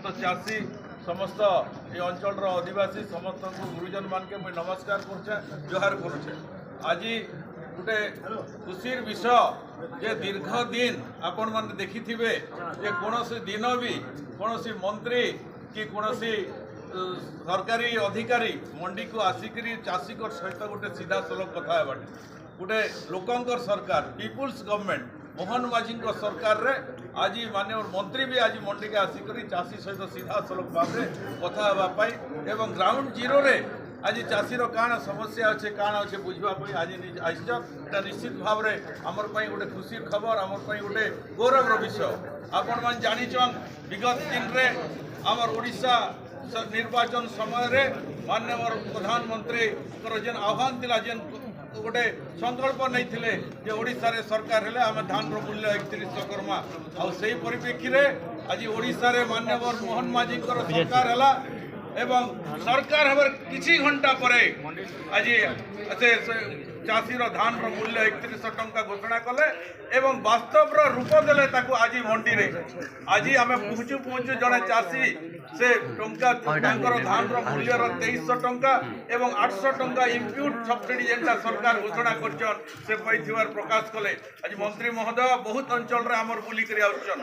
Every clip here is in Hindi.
समस्त चाषी समस्त ये अंचल आदिवासी समस्त गुरुजन मान के मुझे नमस्कार करुचे जोहार करुचे। आज गोटे खुशीर विषय जे दीर्घ दिन आपण मैंने देखि थे जे कौन दिन भी कौन मंत्री कि कौन सरकारी अधिकारी मंडी को आसिक चाषी सहित गोटे सीधा सलख कथा गोटे लोकंकर सरकार पीपुल्स गवर्नमेंट मोहन माझी सरकार रे आज माननीय मंत्री भी आज मंडी के आसिक चाषी सहित सीधा सलख भाव में कथा एवं ग्राउंड जीरो रे आज चाषीर काण समस्या अच्छे काण अच्छे बुझापी आज आईटा निश्चित भाव में आमर गोटे खुशी खबर आमर गोटे गौरवर विषय। आपण मैंने जानीचन विगत दिन में आमर ओडिशा निर्वाचन समय माननीय प्रधानमंत्री जेन आह्वान थिला जेन गोटे संकल्प नहीं थिले जे ओडिशा रे सरकार हेले आम धान मूल्य 3100 करमा आ सेही परिप्रेक्षी रे आज ओडिशा रे माननीय मोहन माझी सरकार हैला एवं सरकार हमारे किसी घंटा पर आज चाषीर धान मूल्य 3100 टंका घोषणा कले एवं वास्तव रूप देले ताको आज मंडी रे आज आम पहुँचु पहुँचु जड़े चाषी से टंका धान मूल्य 2300 टंका एवं 800 टंका इनपुट सब्सिडी जेनटा सरकार घोषणा कर से पाइथिवार प्रकाश कले। आज मंत्री महोदय बहुत अंचल रे आमर बुली करी आउछन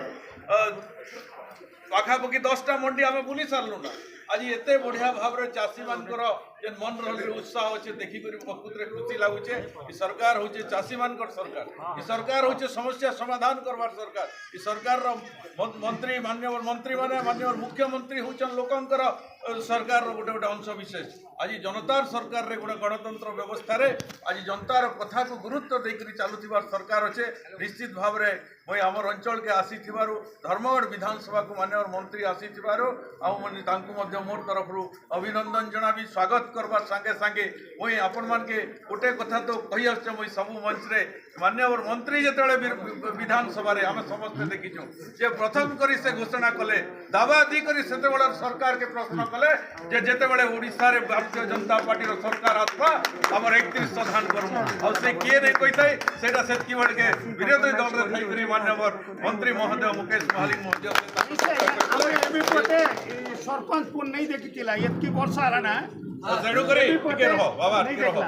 पाखापाखि 10टा मंडी आम बुली सारलु ना आज एते बढ़िया भाव में चाषी मानकर जेन मन रही उत्साह अच्छे देखिक प्रकृत में खुशी लगुचे। सरकार हूँ चाषी मान सरकार सरकार हूँ समस्या समाधान करवार सरकार सरकार मंत्री माननीय मंत्री माने माननीय मुख्यमंत्री हूँ लोकंकर सरकार गोटे गोटे अंश विशेष आज जनतार सरकार रे गोटे गणतंत्र व्यवस्था रे आज जनतार कथा को गुरुत्व देकर चलुवा सरकार अच्छे निश्चित भाव में मुझे आमर अंचल के आसी धर्मगढ़ विधानसभा को माननीय मंत्री आसी मोर तरफ अभिनंदन जनाबी स्वागत करवा सांगे सांगे मुई आपण मान के गोटे कथा तो कही आछे मुई सब मंच रे माननीय मंत्री जिते विधानसभा रे आम समस्त देखीचु जे प्रथम करी से घोषणा कले दावा दी करी सेते बड़ा सरकार के प्रश्न कले जे जेते बड़े ओडिशा रे भारतीय जनता पार्टी रो सरकार आसवा हमर 3100 धान करमु आ से किए नै कहितै सेटा सेतकी बड़ के विरोधी दल रे थाई करी माननीय मंत्री महोदय मुकेश महालिक महोदय सरपंच पुन नहीं देखी थिला एतकी वर्षा हला ना तेणुकरी टिके रहो बाबा टिके रहो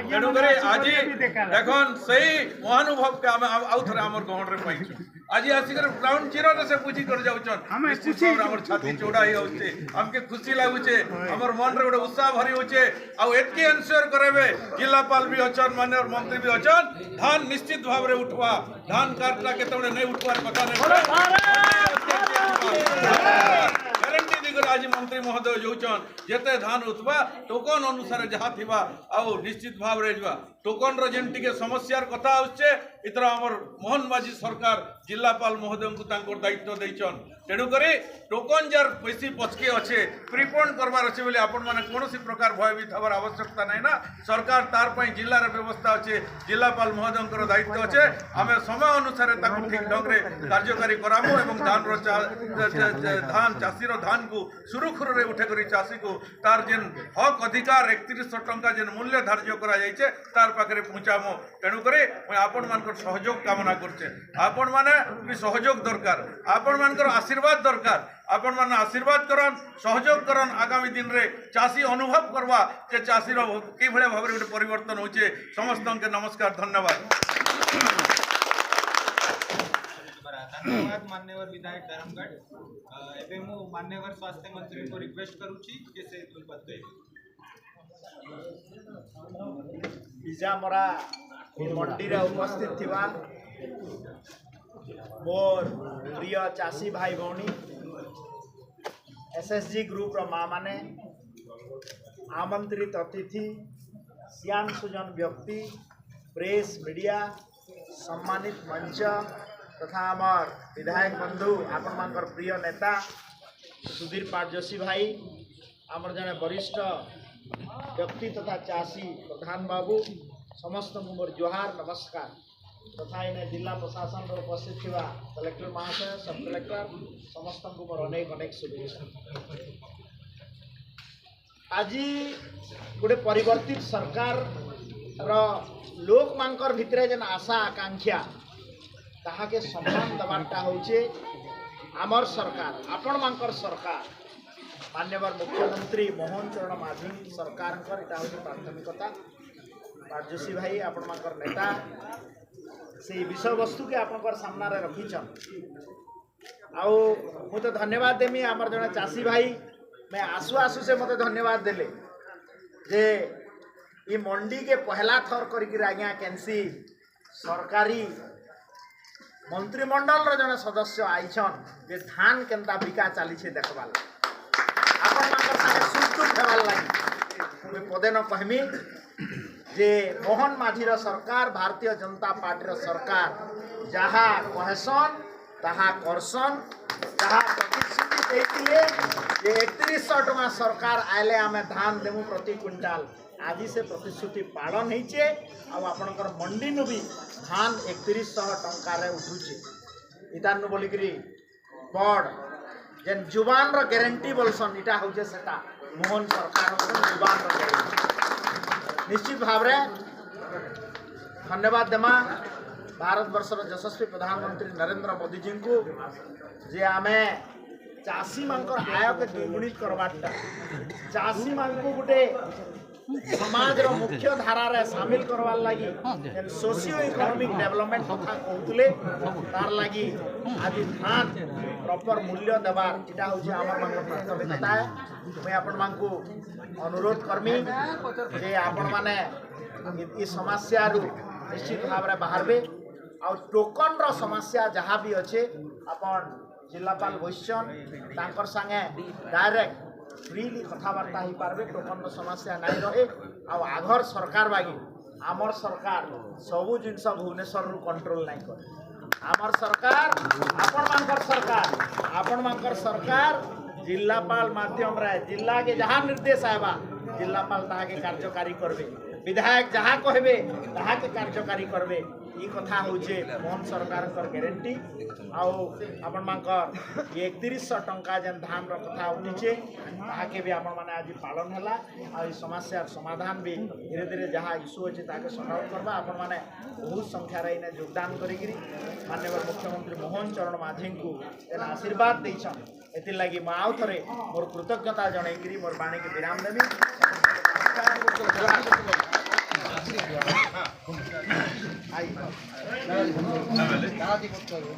तेणुकरी आज देखन सही महानुभव के आम आउ थरे हमर गहण रे पाइछु आज आसिक ग्राउंड जीरो से पूछी कर जाउछन निश्चित भाव हमर छाती चौड़ा ही होचे हमके खुशी लागुचे हमर मन रे गोटे उत्साह भरी होचे आ एतकी एंश्योर करेबे जिलापाल भी अछन माननीय मंत्री भी अछन धान निश्चित भाव रे उठवा धान काटला केतबे नै उठवार कथा नै आज मंत्री महोदय जोचन जेते धान उठवा टोकन अनुसार जहाँ थिबा आउ निश्चित भाव रे जवा टोकन रो जेन टिके समस्यार कथा आछे इतर हमर मोहन माझी सरकार जिलापाल महोदय को तांकर दायित्व दैछन तेणुकरी टोकन जार पैसी पचके अच्छे प्रिपोन करवार अच्छे बोले आपण माने कोनोसी प्रकार भयभीत हबार आवश्यकता नहीं ना सरकार तार पई जिल्ला रे व्यवस्था अच्छे जिलापाल महोदय दायित्व अच्छे आम समय अनुसार ताकू ठीक ढंग रे कार्यकारी करामु एवं धान चाषीर धान को सुरुखुरु रे उठे करी चाषी को तार जेन हक अधिकार 3100 टंका जेन मूल्य धार्य करा जाइछे तार पाखरे पहुंचामु तेणुकरी आपण मानकर सहयोग कामना करछे आपण माने भी सहयोग दरकार आपण मानकर आशीर्वाद दरकार आपण माने आशीर्वाद करन सहयोग करन आगामी दिन रे चाषी अनुभव करवा जे चाषीर कि भले भाव रे परिवर्तन होचे समस्त के नमस्कार धन्यवाद। धन्यवाद मान्यवर विधायक धर्मगढ़ एवं मु मान्यवर स्वास्थ्य मंत्री को रिक्वेस्ट करूची कि से तुलपत इजामरा मंडी रे उपस्थित थिबा मोर प्रिय चाषी भाई भौणी एसएसजी ग्रुप रो माँ माने आमंत्रित अतिथि सियान सुजन व्यक्ति प्रेस मीडिया सम्मानित मंच तथा आमर विधायक बंधु आपण मानकर प्रिय नेता सुधीर पाटजोशी भाई आमर जने वरिष्ठ व्यक्ति तथा चाषी प्रधान बाबू समस्त मोर जोहार नमस्कार तथा इन जिला प्रशासन उपस्थित थिबा कलेक्टर महाशय सब कलेक्टर समस्त को मोर अनेक अनेक शुभेच्छा। आज गोटे परिवर्तित सरकार लोक मानकर भितरे जेन आशा आकांक्षा ताहा के सम्मान दबाटा होचे आमर सरकार आपण मानकर सरकार मान्यवर मुख्यमंत्री मोहन चरण माझी सरकार इटा प्राथमिकता राजोशी भाई आपण मानकर नेता से विषय वस्तु के आपनकर सामना रे रखीछन आउ मु तो धन्यवाद देमी आमर जने चासी भाई मैं आसु आसु से मते धन्यवाद देले जे ई मंडी के पहला थर करिक आज्ञा केनसी सरकारी मंत्रिमंडल रो जने सदस्य आइछन जे धान केनता बिका चली छे देखबाल आपन मानकर साथे सुख हेबाल लागि मैं पदे न कहमी जे मोहन माझीर सरकार भारतीय जनता पार्टी सरकार जहाँ कहसन ताहा करसन जहाँ प्रतिश्रुति देइतिले जे 3100 टका सरकार आइले आमे धान देमु प्रति क्विंटाल आज से प्रतिश्रुति पालन होइछे आ आपनकर मंडी नु भी धान 3100 टका रे उठुछे इतानु बोलिकरी बड़ जेन जुबान रो गारंटी बोलसन इटा होजे सेटा मोहन सरकार जुबान रो गारंटी निश्चित भाव धन्यवाद देमा भारत वर्षर यशस्वी प्रधानमंत्री नरेंद्र मोदी जी को जे आमे चाषी मानकर आय के द्विगुणित करवाटा चाषी मान को गोटे समाज रो मुख्य धारा रे शामिल करवार लागि सोशियो इकोनॉमिक डेवलपमेंट कथा कहतले तार लागि आज धान प्रॉपर मूल्य देवार इटा होचे हमर मानकर प्राथमिकता है मैं आपण मान को अनुरोध करमी जे आपण माने ई समस्या रु निश्चित भाव रे बाहरबे आ टोकन रो समस्या जहाँ भी अच्छे अपन जिलापाल बसन तांकर संगे डायरेक्ट फ्रीली कथबार्ता हो पारे टोकन रो समस्या नहीं रहे आगर सरकार बागी आमर सरकार सबू जिनस भुवनेश्वर रु कंट्रोल नहीं करे आमर सरकार आपण मानकर सरकार जिलापाल माध्यम रे जिला के जहाँ निर्देश आएगा जिलापाल ताहा के कार्यकारी करबे विधायक जहाँ कहबे ताहा के कार्यकारी करबे ई कथा होचे मोहन सरकार गारंटी आउ आपण मानकर 3100 टंका जेन धान रो कथा उठिचे ताके भी आपण माने आज पालन हला आ ई समस्या समाधान भी धीरे धीरे जहाँ इश्यू होचे ताके सॉल्व करबा आपण माने बहुत संख्या रे इने योगदान करिगिरी माननीय मुख्यमंत्री मोहन चरण माझी को जेन आशीर्वाद दैछन एति लागि म आउ थरे मोर कृतज्ञता जणाइगिरी मोर बाणी के विराम देबी आई